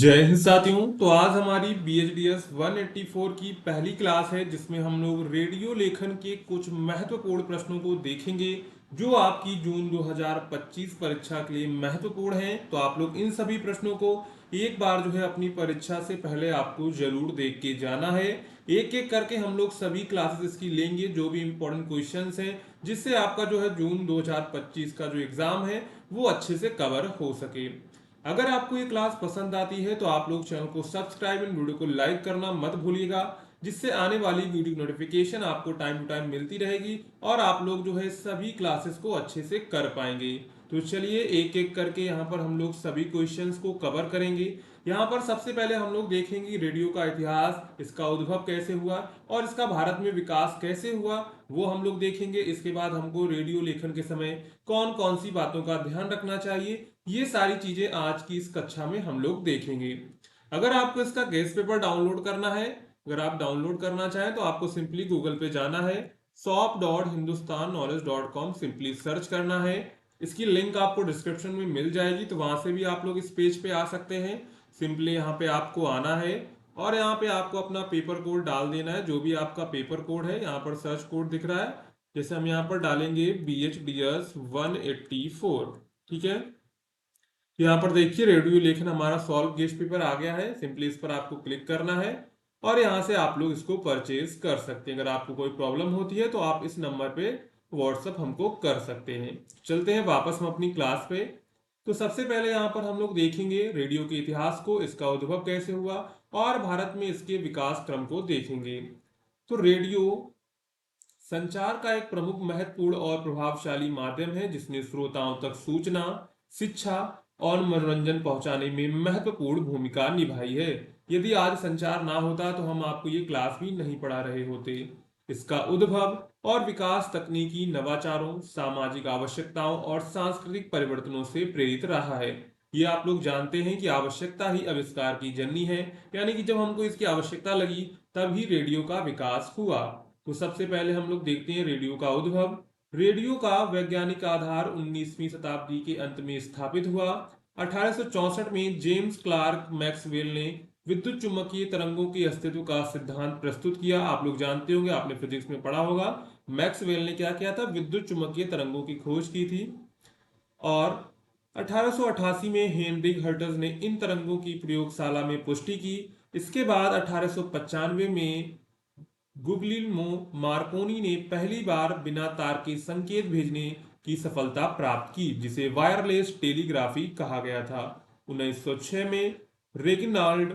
जय हिंद साथियों। तो आज हमारी BHDS 184 की पहली क्लास है जिसमें हम लोग रेडियो लेखन के कुछ महत्वपूर्ण प्रश्नों को देखेंगे जो आपकी जून 2025 परीक्षा के लिए महत्वपूर्ण हैं। तो आप लोग इन सभी प्रश्नों को एक बार जो है अपनी परीक्षा से पहले आपको जरूर देख के जाना है। एक एक करके हम लोग सभी क्लासेस इसकी लेंगे जो भी इंपॉर्टेंट क्वेश्चंस हैं, जिससे आपका जो है जून 2025 का जो एग्जाम है वो अच्छे से कवर हो सके। अगर आपको ये क्लास पसंद आती है तो आप लोग चैनल को सब्सक्राइब एंड वीडियो को लाइक करना मत भूलिएगा, जिससे आने वाली वीडियो नोटिफिकेशन आपको टाइम टू टाइम मिलती रहेगी और आप लोग जो है सभी क्लासेस को अच्छे से कर पाएंगे। तो चलिए एक एक करके यहाँ पर हम लोग सभी क्वेश्चंस को कवर करेंगे। यहाँ पर सबसे पहले हम लोग देखेंगे रेडियो का इतिहास, इसका उद्भव कैसे हुआ और इसका भारत में विकास कैसे हुआ, वो हम लोग देखेंगे। इसके बाद हमको रेडियो लेखन के समय कौन कौन सी बातों का ध्यान रखना चाहिए, ये सारी चीजें आज की इस कक्षा में हम लोग देखेंगे। अगर आपको इसका गेस्ट पेपर डाउनलोड करना है, अगर आप डाउनलोड करना चाहें तो आपको सिंपली गूगल पे जाना है, shop.hindustanknowledge.com सिंपली सर्च करना है। इसकी लिंक आपको डिस्क्रिप्शन में मिल जाएगी, तो वहां से भी आप लोग इस पेज पे आ सकते हैं। सिंपली यहाँ पे आपको आना है और यहाँ पे आपको अपना पेपर कोड डाल देना है, जो भी आपका पेपर कोड है। यहाँ पर सर्च कोड दिख रहा है, जैसे हम यहाँ पर डालेंगे BHDS 184। ठीक है, तो यहाँ पर देखिए रेडियो लेखन हमारा सॉल्व गेस्ट पेपर आ गया है। सिंपली इस पर आपको क्लिक करना है और यहाँ से आप लोग इसको परचेज कर सकते हैं। अगर आपको कोई प्रॉब्लम होती है तो आप इस नंबर पे व्हाट्सअप हमको कर सकते हैं। चलते हैं वापस हम अपनी क्लास पे। तो सबसे पहले यहाँ पर हम लोग देखेंगे रेडियो के इतिहास को, इसका उद्भव कैसे हुआ और भारत में इसके विकास क्रम को देखेंगे। तो रेडियो संचार का एक प्रमुख, महत्वपूर्ण और प्रभावशाली माध्यम है जिसने श्रोताओं तक सूचना, शिक्षा और मनोरंजन पहुंचाने में महत्वपूर्ण भूमिका निभाई है। यदि आज संचार ना होता तो हम आपको ये क्लास भी नहीं पढ़ा रहे होते। इसका उद्भव और विकास तकनीकी नवाचारों, सामाजिक आवश्यकताओं और सांस्कृतिक परिवर्तनों से प्रेरित रहा है। ये आप लोग जानते हैं कि आवश्यकता ही आविष्कार की जननी है, यानी कि जब हमको इसकी आवश्यकता लगी तभी रेडियो का विकास हुआ। तो सबसे पहले हम लोग देखते हैं रेडियो का उद्भव। रेडियो का वैज्ञानिक आधार 19वीं शताब्दी के अंत में स्थापित हुआ। 1864 में जेम्स क्लार्क मैक्सवेल ने विद्युत चुम्बकीय तरंगों के अस्तित्व का सिद्धांत प्रस्तुत किया। आप लोग जानते होंगे, आपने फिजिक्स में पढ़ा होगा, मैक्सवेल ने क्या किया था, विद्युत चुम्बकीय तरंगों की खोज की थी। और 1888 में हेनरिक हर्ट्ज ने इन तरंगों की प्रयोगशाला में पुष्टि की। इसके बाद 1895 में गुग्लियल्मो मार्कोनी ने पहली बार बिना तार के संकेत भेजने की सफलता प्राप्त की, जिसे वायरलेस टेलीग्राफी कहा गया था। 1906 में रेगिनाल्ड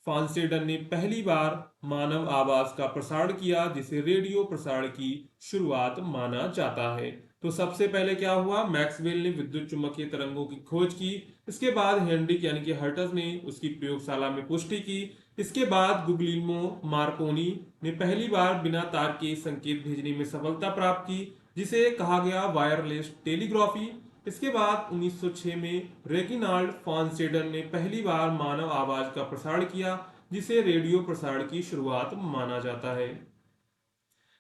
फॉन्सेडन ने पहली बार मानव आवाज का प्रसारण किया, जिसे रेडियो प्रसारण की शुरुआत माना जाता है। तो सबसे पहले क्या हुआ, मैक्सवेल ने विद्युत चुम्बकीय तरंगों की खोज की। इसके बाद हेनरिक यानी कि हर्ट्ज ने उसकी प्रयोगशाला में पुष्टि की। इसके बाद गुग्लियल्मो मार्कोनी ने पहली बार बिना तार के संकेत भेजने में सफलता प्राप्त की, जिसे कहा गया वायरलेस टेलीग्राफी। इसके बाद 1906 में रेगिनाल्ड फॉन्सेडन ने पहली बार मानव आवाज का प्रसारण किया, जिसे रेडियो प्रसारण की शुरुआत माना जाता है।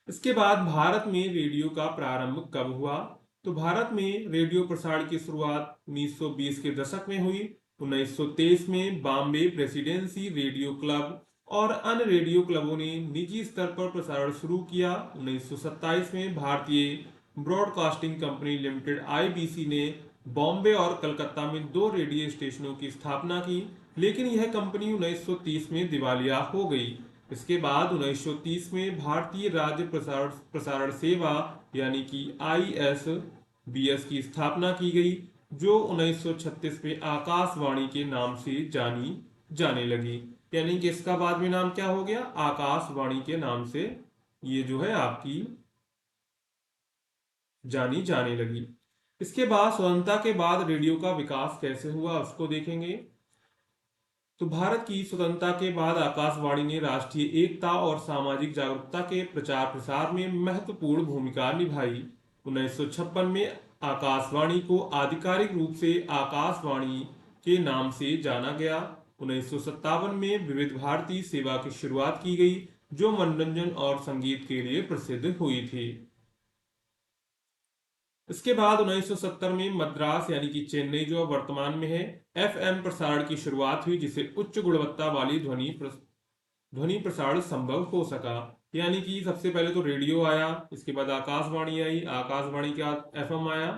इसके बाद भारत में रेडियो का प्रारंभ कब हुआ, तो भारत में रेडियो प्रसारण की शुरुआत 1920 के दशक में हुई। 1923 में बॉम्बे प्रेसिडेंसी रेडियो क्लब और अन्य रेडियो क्लबों ने निजी स्तर पर प्रसारण शुरू किया। 1927 में भारतीय ब्रॉडकास्टिंग कंपनी लिमिटेड IBC ने बॉम्बे और कलकत्ता में 2 रेडियो स्टेशनों की स्थापना की, लेकिन यह कंपनी 1930 में दिवालिया हो गई। इसके बाद 1930 में भारतीय राज्य प्रसारण प्रसारण सेवा यानी कि ISBS की स्थापना की गई, जो 1936 में आकाशवाणी के नाम से जानी जाने लगी। यानी कि इसका बाद में नाम क्या हो गया, आकाशवाणी के नाम से ये जो है आपकी जानी जाने लगी। इसके बाद स्वतंत्रता के बाद रेडियो का विकास कैसे हुआ उसको देखेंगे। तो भारत की स्वतंत्रता के बाद आकाशवाणी ने राष्ट्रीय एकता और सामाजिक जागरूकता के प्रचार प्रसार में महत्वपूर्ण भूमिका निभाई। 1956 में आकाशवाणी को आधिकारिक रूप से आकाशवाणी के नाम से जाना गया। 1957 में विविध भारती सेवा की शुरुआत की गई, जो मनोरंजन और संगीत के लिए प्रसिद्ध हुई थी। इसके बाद 1970 में मद्रास यानी कि चेन्नई जो अब वर्तमान में है, एफएम प्रसारण की शुरुआत हुई, जिससे उच्च गुणवत्ता वाली ध्वनि प्रसारण संभव हो सका। यानी कि सबसे पहले तो रेडियो आया, इसके बाद आकाशवाणी आई, आकाशवाणी के बाद एफएम आया।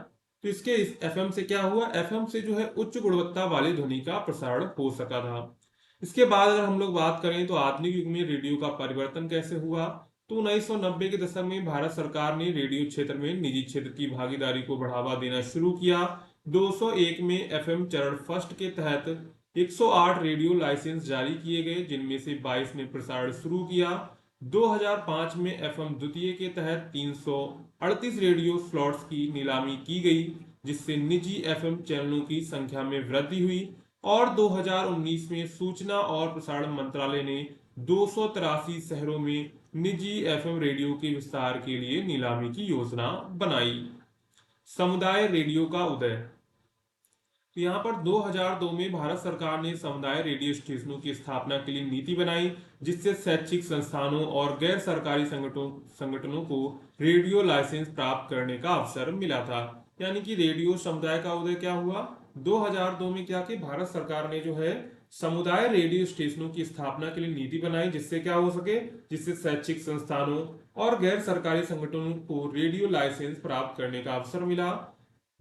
तो इसके इस एफएम से क्या हुआ, एफएम से जो है उच्च गुणवत्ता वाली ध्वनि का प्रसारण हो सका था। इसके बाद अगर हम लोग बात करें तो आधुनिक युग में रेडियो का परिवर्तन कैसे हुआ, तो 1990 के दशक में भारत सरकार ने रेडियो क्षेत्र में निजी क्षेत्र की भागीदारी को बढ़ावा देना शुरू किया। 201 में एफएम चरण फर्स्ट के तहत 108 रेडियो लाइसेंस जारी किए गए, जिनमें से 22 ने प्रसारण शुरू किया। 2005 में एफएम द्वितीय के तहत 338 रेडियो स्लॉट्स की नीलामी की गई, जिससे निजी एफएम चैनलों की संख्या में वृद्धि हुई। और 2019 में सूचना और प्रसारण मंत्रालय ने 283 शहरों में निजी एफएम रेडियो के विस्तार के लिए नीलामी की योजना बनाई। समुदाय रेडियो का उदय, तो यहाँ पर 2002 में भारत सरकार ने समुदाय रेडियो स्टेशनों की स्थापना के लिए नीति बनाई, जिससे शैक्षिक संस्थानों और गैर सरकारी संगठनों को रेडियो लाइसेंस प्राप्त करने का अवसर मिला था। यानी कि रेडियो समुदाय का उदय क्या हुआ, 2002 में क्या कि भारत सरकार ने जो है समुदाय रेडियो स्टेशनों की स्थापना के लिए नीति बनाई, जिससे क्या हो सके, जिससे शैक्षिक संस्थानों और गैर सरकारी संगठनों को रेडियो लाइसेंस प्राप्त करने का अवसर मिला।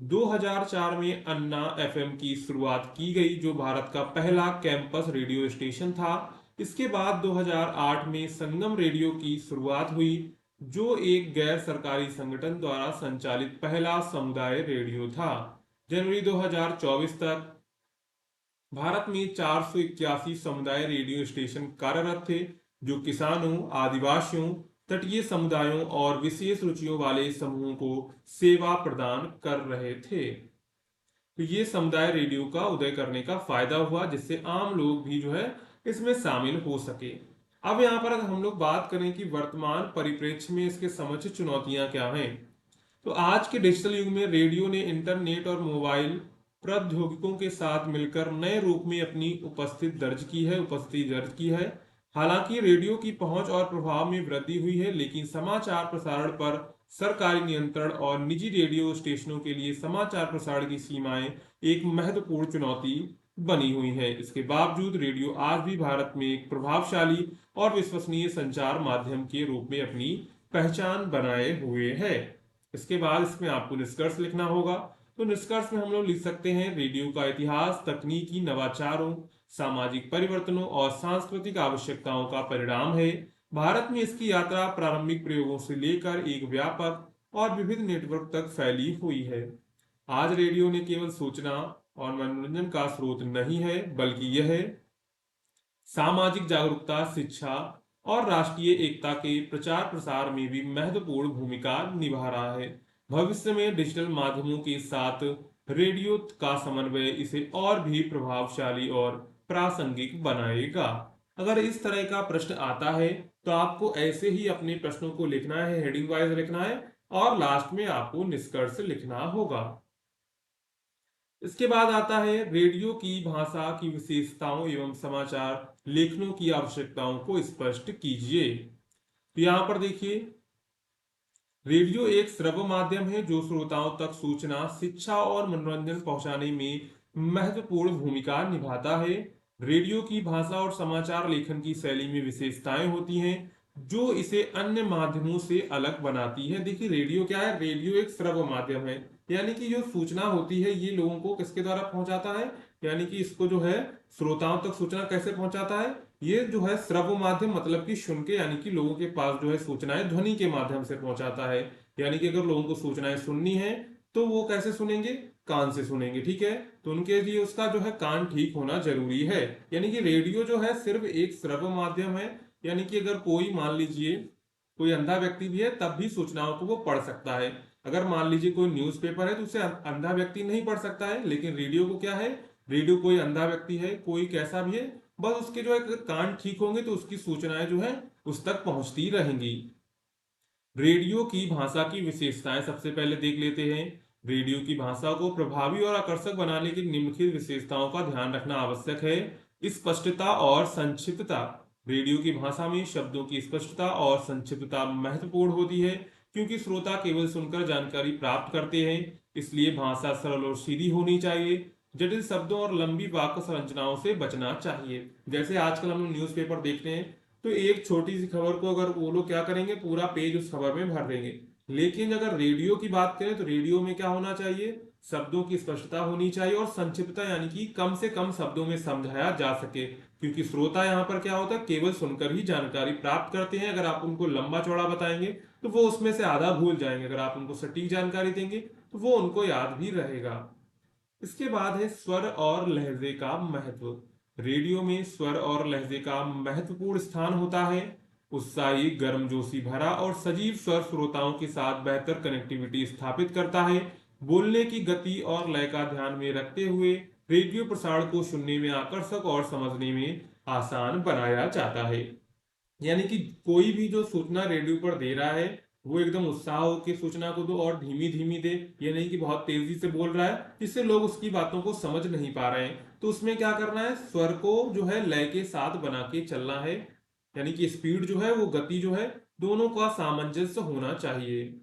2004 में अन्ना एफएम की शुरुआत की गई, जो भारत का पहला कैंपस रेडियो स्टेशन था। इसके बाद 2008 में संगम रेडियो की शुरुआत हुई, जो एक गैर सरकारी संगठन द्वारा संचालित पहला समुदाय रेडियो था। जनवरी 2024 तक भारत में 481 समुदाय रेडियो स्टेशन कार्यरत थे, जो किसानों, आदिवासियों, तटीय समुदायों और विशेष रुचियों वाले समूहों को सेवा प्रदान कर रहे थे। तो ये समुदाय रेडियो का उदय करने का फायदा हुआ, जिससे आम लोग भी जो है इसमें शामिल हो सके। अब यहाँ पर अगर हम लोग बात करें कि वर्तमान परिप्रेक्ष्य में इसके समक्ष चुनौतियां क्या हैं, तो आज के डिजिटल युग में रेडियो ने इंटरनेट और मोबाइल प्रौद्योगिकों के साथ मिलकर नए रूप में अपनी उपस्थिति दर्ज की है। हालांकि रेडियो की पहुंच और प्रभाव में वृद्धि हुई है, लेकिन समाचार प्रसारण पर सरकारी नियंत्रण और निजी रेडियो स्टेशनों के लिए समाचार प्रसारण की सीमाएं एक महत्वपूर्ण चुनौती बनी हुई है। इसके बावजूद रेडियो आज भी भारत में एक प्रभावशाली और विश्वसनीय संचार माध्यम के रूप में अपनी पहचान बनाए हुए है। इसके बाद इसमें आपको निष्कर्ष लिखना होगा। तो निष्कर्ष में हम लोग लिख सकते हैं, रेडियो का इतिहास तकनीकी नवाचारों, सामाजिक परिवर्तनों और सांस्कृतिक आवश्यकताओं का परिणाम है। भारत में इसकी यात्रा प्रारंभिक प्रयोगों से लेकर एक व्यापक और विविध नेटवर्क तक फैली हुई है। आज रेडियो ने केवल सूचना और मनोरंजन का स्रोत नहीं है, बल्कि यह सामाजिक जागरूकता, शिक्षा और राष्ट्रीय एकता के प्रचार प्रसार में भी महत्वपूर्ण भूमिका निभा रहा है। भविष्य में डिजिटल माध्यमों के साथ रेडियो का समन्वय इसे और भी प्रभावशाली और प्रासंगिक बनाएगा। अगर इस तरह का प्रश्न आता है तो आपको ऐसे ही अपने प्रश्नों को लिखना है, हेडिंग वाइज लिखना है और लास्ट में आपको निष्कर्ष लिखना होगा। इसके बाद आता है रेडियो की भाषा की विशेषताओं एवं समाचार लेखनों की आवश्यकताओं को स्पष्ट कीजिए। तो यहां पर देखिए, रेडियो एक श्रव्य माध्यम है जो श्रोताओं तक सूचना, शिक्षा और मनोरंजन पहुंचाने में महत्वपूर्ण भूमिका निभाता है। रेडियो की भाषा और समाचार लेखन की शैली में विशेषताएं होती हैं जो इसे अन्य माध्यमों से अलग बनाती है। देखिए रेडियो क्या है, रेडियो एक श्रव्य माध्यम है, यानी कि जो सूचना होती है ये लोगों को किसके द्वारा पहुंचाता है, यानी कि इसको जो है श्रोताओं तक सूचना कैसे पहुंचाता है, ये जो है श्रव्य माध्यम मतलब कि सुन के, यानी कि लोगों के पास जो है सूचनाएं ध्वनि के माध्यम से पहुंचाता है। यानी कि अगर लोगों को सूचनाएं सुननी है तो वो कैसे सुनेंगे, कान से सुनेंगे, ठीक है। तो उनके लिए उसका जो है कान ठीक होना जरूरी है। यानी कि रेडियो जो है सिर्फ एक श्रव्य माध्यम है, यानी कि अगर कोई मान लीजिए कोई अंधा व्यक्ति भी है तब भी सूचनाओं को वो पढ़ सकता है। अगर मान लीजिए कोई न्यूज़पेपर है तो उसे अंधा व्यक्ति नहीं पढ़ सकता है, लेकिन रेडियो को क्या है, रेडियो कोई अंधा व्यक्ति है, कोई कैसा भी है, बस उसके जो है कान ठीक होंगे तो उसकी सूचनाएं जो है उस तक पहुंचती रहेंगी। रेडियो की भाषा की विशेषताएं सबसे पहले देख लेते हैं। रेडियो की भाषा को प्रभावी और आकर्षक बनाने की निम्नलिखित विशेषताओं का ध्यान रखना आवश्यक है। स्पष्टता और संक्षिप्तता, रेडियो की भाषा में शब्दों की स्पष्टता और संक्षिप्तता महत्वपूर्ण होती है, क्योंकि श्रोता केवल सुनकर जानकारी प्राप्त करते हैं, इसलिए भाषा सरल और सीधी होनी चाहिए। जटिल शब्दों और लंबी वाक्य संरचनाओं से बचना चाहिए। जैसे आजकल हम लोग न्यूज़पेपर देखते हैं, तो एक छोटी सी खबर को अगर वो लोग क्या करेंगे, पूरा पेज उस खबर में भर देंगे। लेकिन अगर रेडियो की बात करें तो रेडियो में क्या होना चाहिए, शब्दों की स्पष्टता होनी चाहिए और संक्षिप्तता, यानी कि कम से कम शब्दों में समझाया जा सके। क्योंकि श्रोता यहाँ पर क्या होता है, केवल सुनकर ही जानकारी प्राप्त करते हैं। अगर आप उनको लंबा चौड़ा बताएंगे तो वो उसमें से आधा भूल जाएंगे। अगर आप उनको सटीक जानकारी देंगे तो वो उनको याद भी रहेगा। इसके बाद है स्वर और लहजे का महत्व। रेडियो में स्वर और लहजे का महत्वपूर्ण स्थान होता है। उत्साही, गर्मजोशी भरा और सजीव स्वर श्रोताओं के साथ बेहतर कनेक्टिविटी स्थापित करता है। बोलने की गति और लय का ध्यान में रखते हुए रेडियो प्रसारण को सुनने में आकर्षक और समझने में आसान बनाया जाता है। यानी कि कोई भी जो सूचना रेडियो पर दे रहा है, वो एकदम उत्साह होकर सूचना को दो और धीमी धीमी दे। ये नहीं कि बहुत तेजी से बोल रहा है जिससे लोग उसकी बातों को समझ नहीं पा रहे हैं। तो उसमें क्या करना है, स्वर को जो है लय के साथ बना के चलना है। यानी कि स्पीड जो है, वो गति जो है, दोनों का सामंजस्य होना चाहिए।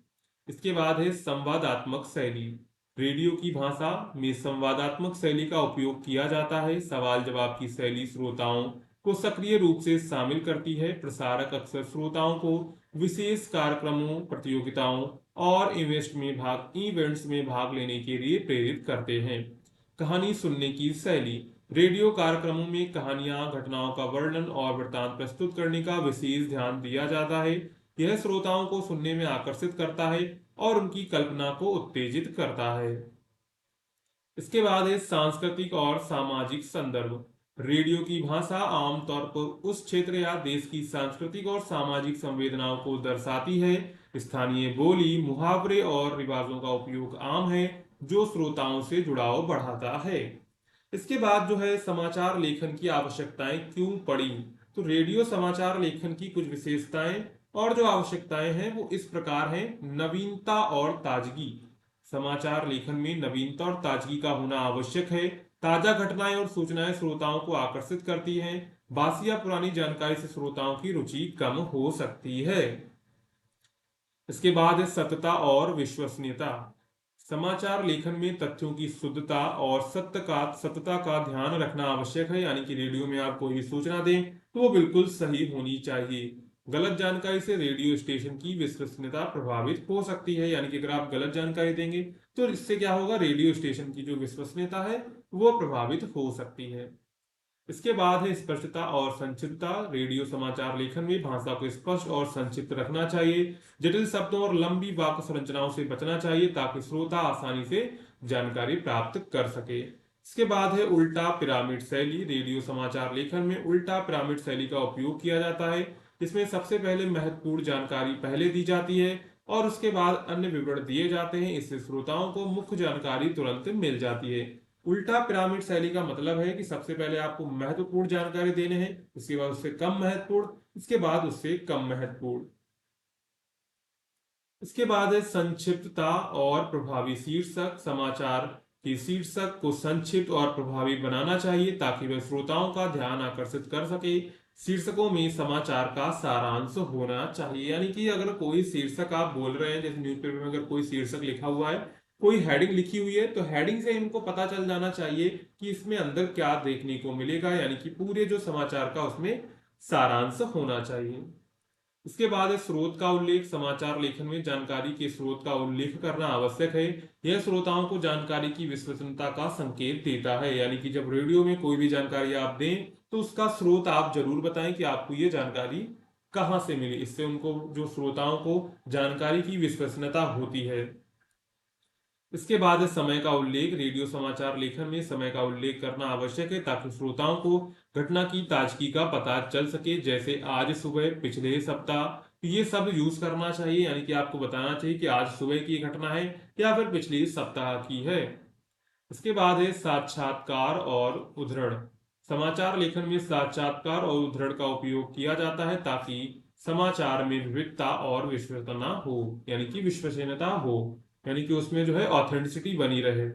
इसके बाद है संवादात्मक शैली। रेडियो की भाषा में संवादात्मक शैली का उपयोग किया जाता है। सवाल जवाब की शैली श्रोताओं को सक्रिय रूप से शामिल करती है। प्रसारक अक्सर श्रोताओं को विशेष कार्यक्रमों, प्रतियोगिताओं और इवेंट्स में भाग लेने के लिए प्रेरित करते हैं। कहानी सुनने की शैली। रेडियो कार्यक्रमों में कहानियां, घटनाओं का वर्णन और वृत्तांत प्रस्तुत करने का विशेष ध्यान दिया जाता है। यह श्रोताओं को सुनने में आकर्षित करता है और उनकी कल्पना को उत्तेजित करता है। इसके बाद है सांस्कृतिक और सामाजिक संदर्भ। रेडियो की भाषा आमतौर पर उस क्षेत्र या देश की सांस्कृतिक और सामाजिक संवेदनाओं को दर्शाती है। स्थानीय बोली, मुहावरे और रिवाजों का उपयोग आम है, जो श्रोताओं से जुड़ाव बढ़ाता है। इसके बाद जो है समाचार लेखन की आवश्यकताएं क्यों पड़ी। तो रेडियो समाचार लेखन की कुछ विशेषताएं और जो आवश्यकताएं हैं वो इस प्रकार हैं। नवीनता और ताजगी। समाचार लेखन में नवीनता और ताजगी का होना आवश्यक है। ताजा घटनाएं और सूचनाएं श्रोताओं को आकर्षित करती हैं। बासी या पुरानी जानकारी से श्रोताओं की रुचि कम हो सकती है। इसके बाद है सत्यता और विश्वसनीयता। समाचार लेखन में तथ्यों की शुद्धता और सत्यता का ध्यान रखना आवश्यक है। यानी कि रेडियो में आप कोई भी सूचना दें तो वो बिल्कुल सही होनी चाहिए। गलत जानकारी से रेडियो स्टेशन की विश्वसनीयता प्रभावित हो सकती है। यानी कि अगर आप गलत जानकारी देंगे तो इससे क्या होगा, रेडियो स्टेशन की जो विश्वसनीयता है वो प्रभावित हो सकती है। इसके बाद है स्पष्टता और संक्षिप्तता। रेडियो समाचार लेखन में भाषा को स्पष्ट और संक्षिप्त रखना चाहिए। जटिल शब्दों और लंबी वाक्य संरचनाओं से बचना चाहिए ताकि श्रोता आसानी से जानकारी प्राप्त कर सके। इसके बाद है उल्टा पिरामिड शैली। रेडियो समाचार लेखन में उल्टा पिरामिड शैली का उपयोग किया जाता है। इसमें सबसे पहले महत्वपूर्ण जानकारी पहले दी जाती है और उसके बाद अन्य विवरण दिए जाते हैं। इससे श्रोताओं को मुख्य जानकारी तुरंत मिल जाती है। उल्टा पिरामिड शैली का मतलब है कि सबसे पहले आपको महत्वपूर्ण जानकारी देने हैं, उसके बाद उससे कम महत्वपूर्ण, इसके बाद उससे कम महत्वपूर्ण। इसके बाद है संक्षिप्तता और प्रभावी शीर्षक। समाचार के शीर्षक को संक्षिप्त और प्रभावी बनाना चाहिए ताकि वह श्रोताओं का ध्यान आकर्षित कर सके। शीर्षकों में समाचार का सारांश होना चाहिए। यानी कि अगर कोई शीर्षक आप बोल रहे हैं, जैसे न्यूज़पेपर में अगर कोई शीर्षक लिखा हुआ है, कोई हेडिंग लिखी हुई है, तो हेडिंग से इनको पता चल जाना चाहिए कि इसमें अंदर क्या देखने को मिलेगा। यानी कि पूरे जो समाचार का उसमें सारांश होना चाहिए। इसके बाद है स्रोत का उल्लेख। समाचार लेखन में जानकारी के स्रोत का उल्लेख करना आवश्यक है। यह श्रोताओं को जानकारी की विश्वसनीयता का संकेत देता है। यानी कि जब रेडियो में कोई भी जानकारी आप दें तो उसका स्रोत आप जरूर बताएं कि आपको ये जानकारी कहाँ से मिली। इससे उनको, जो श्रोताओं को जानकारी की विश्वसनीयता होती है। इसके बाद है समय का उल्लेख। रेडियो समाचार लेखन में समय का उल्लेख करना आवश्यक है ताकि श्रोताओं को घटना की ताजगी का पता चल सके। जैसे आज सुबह, पिछले सप्ताह, तो ये सब यूज करना चाहिए। यानी कि आपको बताना चाहिए कि आज सुबह की घटना है या फिर पिछले सप्ताह की है। इसके बाद है साक्षात्कार और उद्धरण। समाचार लेखन में साक्षात्कार और उद्धरण का उपयोग किया जाता है ताकि समाचार में विविधता और विश्वसनीयता हो, यानी कि विश्वसनीयता हो, यानी कि उसमें जो है ऑथेंटिसिटी बनी रहे।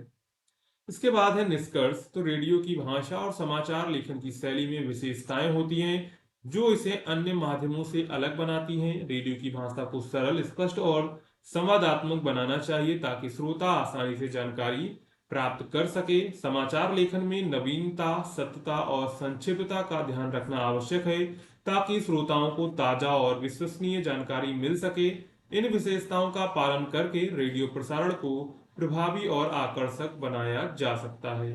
इसके बाद है निष्कर्ष। तो रेडियो की भाषा और समाचार लेखन की शैली में विशेषताएं होती हैं जो इसे अन्य माध्यमों से अलग बनाती हैं। रेडियो की भाषा को सरल, स्पष्ट और संवादात्मक बनाना चाहिए ताकि श्रोता आसानी से जानकारी प्राप्त कर सके। समाचार लेखन में नवीनता, सत्यता और संक्षिप्तता का ध्यान रखना आवश्यक है ताकि श्रोताओं को ताजा और विश्वसनीय जानकारी मिल सके। इन विशेषताओं का पालन करके रेडियो प्रसारण को प्रभावी और आकर्षक बनाया जा सकता है।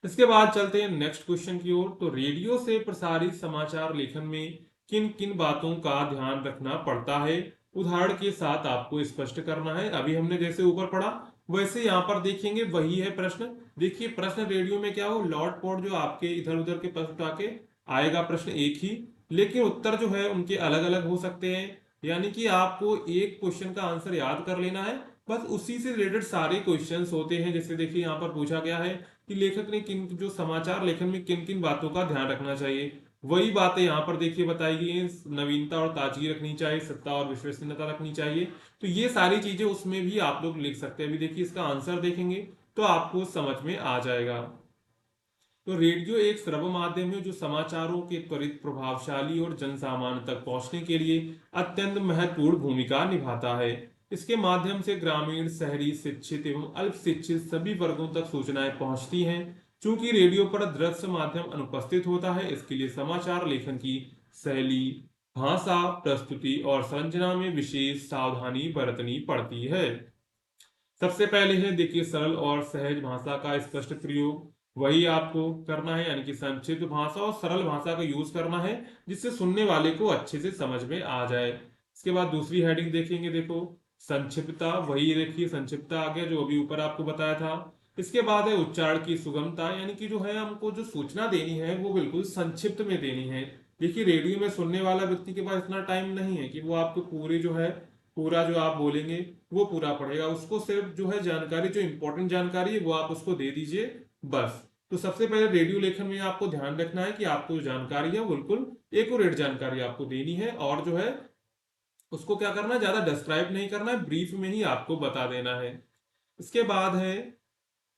इसके बाद चलते हैं नेक्स्ट क्वेश्चन की ओर। तो रेडियो से प्रसारित समाचार लेखन में किन किन बातों का ध्यान रखना पड़ता है, उदाहरण के साथ आपको स्पष्ट करना है। अभी हमने जैसे ऊपर पढ़ा वैसे यहाँ पर देखेंगे, वही है प्रश्न। देखिए प्रश्न रेडियो में क्या हो, लॉट पॉट जो आपके इधर उधर के प्रश्न आके आएगा प्रश्न एक ही, लेकिन उत्तर जो है उनके अलग अलग हो सकते हैं। यानी कि आपको एक क्वेश्चन का आंसर याद कर लेना है, बस उसी से रिलेटेड सारे क्वेश्चंस होते हैं। जैसे देखिए यहाँ पर पूछा गया है कि लेखक ने किन जो समाचार लेखन में किन किन बातों का ध्यान रखना चाहिए, वही बातें यहाँ पर देखिए बताई गई हैं। नवीनता और ताजगी रखनी चाहिए, सत्ता और विश्वसनीयता रखनी चाहिए। तो ये सारी चीजें उसमें भी आप लोग लिख सकते हैं। अभी देखिए इसका आंसर देखेंगे तो आपको समझ में आ जाएगा। तो रेडियो एक श्रव्य माध्यम है जो समाचारों के त्वरित, प्रभावशाली और जनसामान्य तक पहुंचने के लिए अत्यंत महत्वपूर्ण भूमिका निभाता है। इसके माध्यम से ग्रामीण, शहरी, शिक्षित एवं अल्प शिक्षित सभी वर्गों तक सूचनाएं पहुंचती हैं। चूंकि रेडियो पर दृश्य माध्यम अनुपस्थित होता है, इसके लिए समाचार लेखन की शैली, भाषा, प्रस्तुति और संरचना में विशेष सावधानी बरतनी पड़ती है। सबसे पहले है देखिए सरल और सहज भाषा का स्पष्ट प्रयोग, वही आपको करना है। यानी कि संक्षिप्त भाषा और सरल भाषा का यूज करना है जिससे सुनने वाले को अच्छे से समझ में आ जाए। इसके बाद दूसरी हेडिंग देखेंगे, देखो संक्षिप्तता, वही देखिए संक्षिप्तता आ गया जो अभी ऊपर आपको बताया था। इसके बाद है उच्चारण की सुगमता, यानी कि जो है हमको जो सूचना देनी है वो बिल्कुल संक्षिप्त में देनी है। देखिए रेडियो में सुनने वाला व्यक्ति के पास इतना टाइम नहीं है कि वो आपको पूरी जो है पूरा जो आप बोलेंगे वो पूरा पढ़ेगा। उसको सिर्फ जो है जानकारी, जो इंपॉर्टेंट जानकारी है वो आप उसको दे दीजिए बस। तो सबसे पहले रेडियो लेखन में आपको ध्यान रखना है कि आपको जो जानकारी है बिल्कुल एक्यूरेट जानकारी आपको देनी है, और जो है उसको क्या करना है, ज्यादा डिस्क्राइब नहीं करना है, ब्रीफ में ही आपको बता देना है। इसके बाद है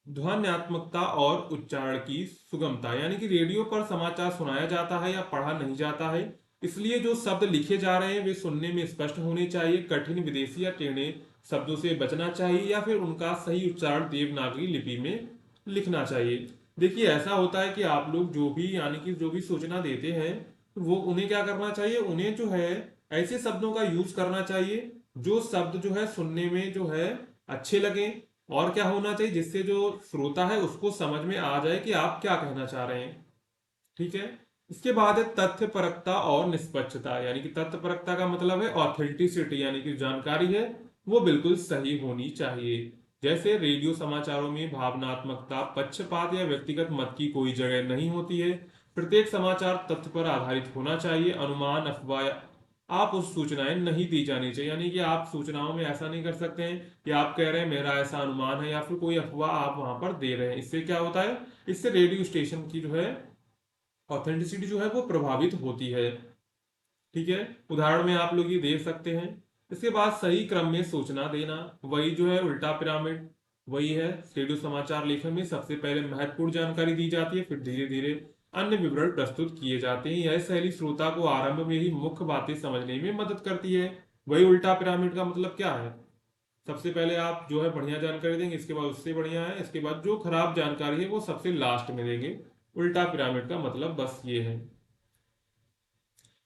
ध्वन्यात्मकता और उच्चारण की सुगमता, यानी कि रेडियो पर समाचार सुनाया जाता है या पढ़ा नहीं जाता है, इसलिए जो शब्द लिखे जा रहे हैं वे सुनने में स्पष्ट होने चाहिए। कठिन विदेशी या टेढ़े शब्दों से बचना चाहिए या फिर उनका सही उच्चारण देवनागरी लिपि में लिखना चाहिए। देखिए ऐसा होता है कि आप लोग जो भी यानी कि जो भी सूचना देते हैं वो उन्हें क्या करना चाहिए, उन्हें जो है ऐसे शब्दों का यूज करना चाहिए जो शब्द जो है सुनने में जो है अच्छे लगे, और क्या होना चाहिए जिससे जो श्रोता है उसको समझ में आ जाए कि आप क्या कहना चाह रहे हैं। ठीक है। इसके बाद है तथ्य परकता और निष्पक्षता, यानी कि तथ्य परकता का मतलब है ऑथेंटिसिटी, यानी कि जानकारी है वो बिल्कुल सही होनी चाहिए। जैसे रेडियो समाचारों में भावनात्मकता, पक्षपात या व्यक्तिगत मत की कोई जगह नहीं होती है। प्रत्येक समाचार तथ्य पर आधारित होना चाहिए। अनुमान, अफवाह आप उस सूचनाएं नहीं दी जानी चाहिए। यानी कि आप सूचनाओं में ऐसा नहीं कर सकते हैं कि आप कह रहे हैं मेरा ऐसा अनुमान है या फिर कोई अफवाह आप वहां पर दे रहे हैं। इससे क्या होता है, इससे रेडियो स्टेशन की जो है ऑथेंटिसिटी जो है वो प्रभावित होती है। ठीक है, उदाहरण में आप लोग ये दे सकते हैं। इसके बाद सही क्रम में सूचना देना, वही जो है उल्टा पिरामिड, वही है रेडियो समाचार लेखन में सबसे पहले महत्वपूर्ण जानकारी दी जाती है, फिर धीरे धीरे अन्य विवरण प्रस्तुत किए जाते हैं। यह शैली श्रोता को आरंभ में ही मुख्य बातें समझने में मदद करती है। वही उल्टा पिरामिड का मतलब क्या है, सबसे पहले आप जो है बढ़िया जानकारी देंगे, इसके बाद उससे बढ़िया है, इसके बाद जो खराब जानकारी है वो सबसे लास्ट में देंगे। उल्टा पिरामिड का मतलब बस ये है।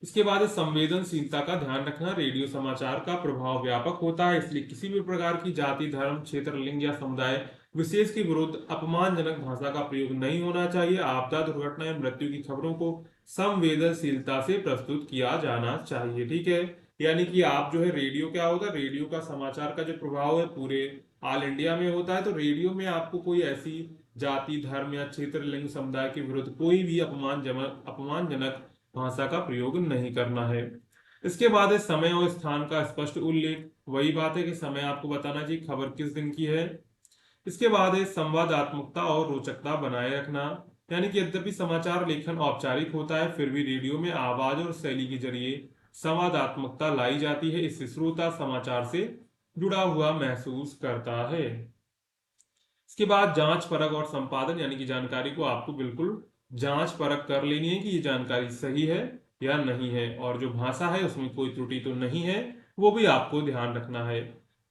इसके बाद संवेदनशीलता का ध्यान रखना, रेडियो समाचार का प्रभाव व्यापक होता है, इसलिए किसी भी प्रकार की जाति, धर्म, क्षेत्र, लिंग या समुदाय विशेष के विरुद्ध अपमानजनक भाषा का प्रयोग नहीं होना चाहिए। आपदा, दुर्घटना या मृत्यु की खबरों को संवेदनशीलता से प्रस्तुत किया जाना चाहिए। ठीक है, यानी कि आप जो है रेडियो क्या होता है, रेडियो का समाचार का जो प्रभाव है पूरे ऑल इंडिया में होता है। तो रेडियो में आपको कोई ऐसी जाति, धर्म या क्षेत्र, लिंग, समुदाय के विरुद्ध कोई भी अपमानजनक भाषा का प्रयोग नहीं करना है। इसके बाद है समय और स्थान का स्पष्ट उल्लेख, वही बात है कि समय आपको बताना चाहिए खबर किस दिन की है। इसके बाद है संवादात्मकता और रोचकता बनाए रखना, यानी कि यद्यपि समाचार लेखन औपचारिक होता है फिर भी रेडियो में आवाज और शैली के जरिए संवादात्मकता लाई जाती है। इससे श्रोता समाचार से जुड़ा हुआ महसूस करता है। इसके बाद जांच परख और संपादन, यानी कि जानकारी को आपको बिल्कुल जांच परख कर लेनी है कि ये जानकारी सही है या नहीं है, और जो भाषा है उसमें कोई त्रुटि तो नहीं है, वो भी आपको ध्यान रखना है।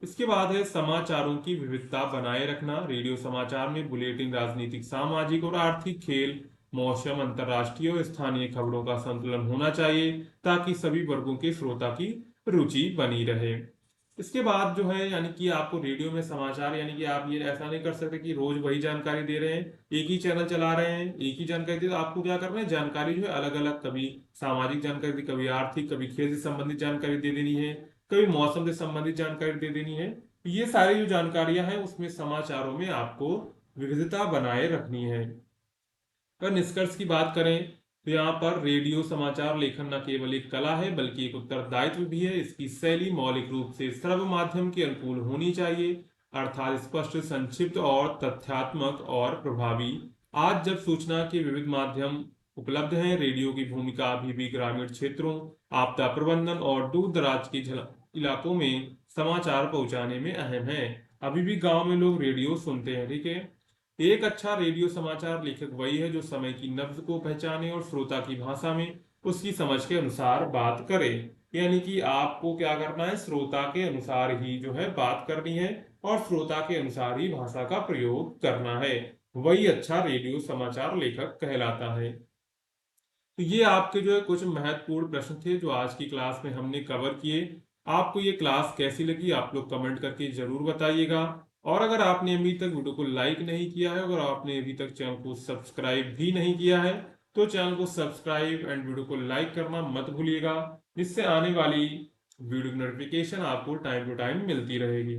इसके बाद है समाचारों की विविधता बनाए रखना। रेडियो समाचार में बुलेटिन, राजनीतिक, सामाजिक और आर्थिक, खेल, मौसम, अंतर्राष्ट्रीय और स्थानीय खबरों का संतुलन होना चाहिए ताकि सभी वर्गों के श्रोता की रुचि बनी रहे। इसके बाद जो है यानी कि आपको रेडियो में समाचार यानी कि आप ये ऐसा नहीं कर सकते कि रोज वही जानकारी दे रहे हैं, एक ही चैनल चला रहे हैं, एक ही जानकारी दे, तो आपको क्या करना है, जानकारी जो है अलग अलग, कभी सामाजिक जानकारी, कभी आर्थिक, कभी खेल से संबंधित जानकारी दे देनी है, कभी मौसम से संबंधित जानकारी दे देनी है। ये सारी जो जानकारियां हैं उसमें समाचारों में आपको विविधता बनाए रखनी है। अगर निष्कर्ष की बात करें तो यहाँ पर रेडियो समाचार लेखन न केवल एक कला है बल्कि एक उत्तरदायित्व भी है। इसकी शैली मौलिक रूप से श्रव्य माध्यम के अनुकूल होनी चाहिए, अर्थात स्पष्ट, संक्षिप्त और तथ्यात्मक और प्रभावी। आज जब सूचना के विविध माध्यम उपलब्ध हैं, रेडियो की भूमिका अभी भी ग्रामीण क्षेत्रों, आपदा प्रबंधन और दूर दराज के इलाकों में समाचार पहुंचाने में अहम है। अभी भी गांव में लोग रेडियो सुनते हैं, ठीक है। एक अच्छा रेडियो समाचार लेखक वही है जो समय की नब्ज को पहचाने और श्रोता की भाषा में उसकी समझ के अनुसार बात करे। यानी कि आपको क्या करना है, श्रोता के अनुसार ही जो है बात करनी है और श्रोता के अनुसार ही भाषा का प्रयोग करना है। वही अच्छा रेडियो समाचार लेखक कहलाता है। तो ये आपके जो है कुछ महत्वपूर्ण प्रश्न थे जो आज की क्लास में हमने कवर किए। आपको ये क्लास कैसी लगी आप लोग कमेंट करके जरूर बताइएगा। और अगर आपने अभी तक वीडियो को लाइक नहीं किया है, अगर आपने अभी तक चैनल को सब्सक्राइब भी नहीं किया है, तो चैनल को सब्सक्राइब एंड वीडियो को लाइक करना मत भूलिएगा, जिससे आने वाली वीडियो की नोटिफिकेशन आपको टाइम टू टाइम मिलती रहेगी।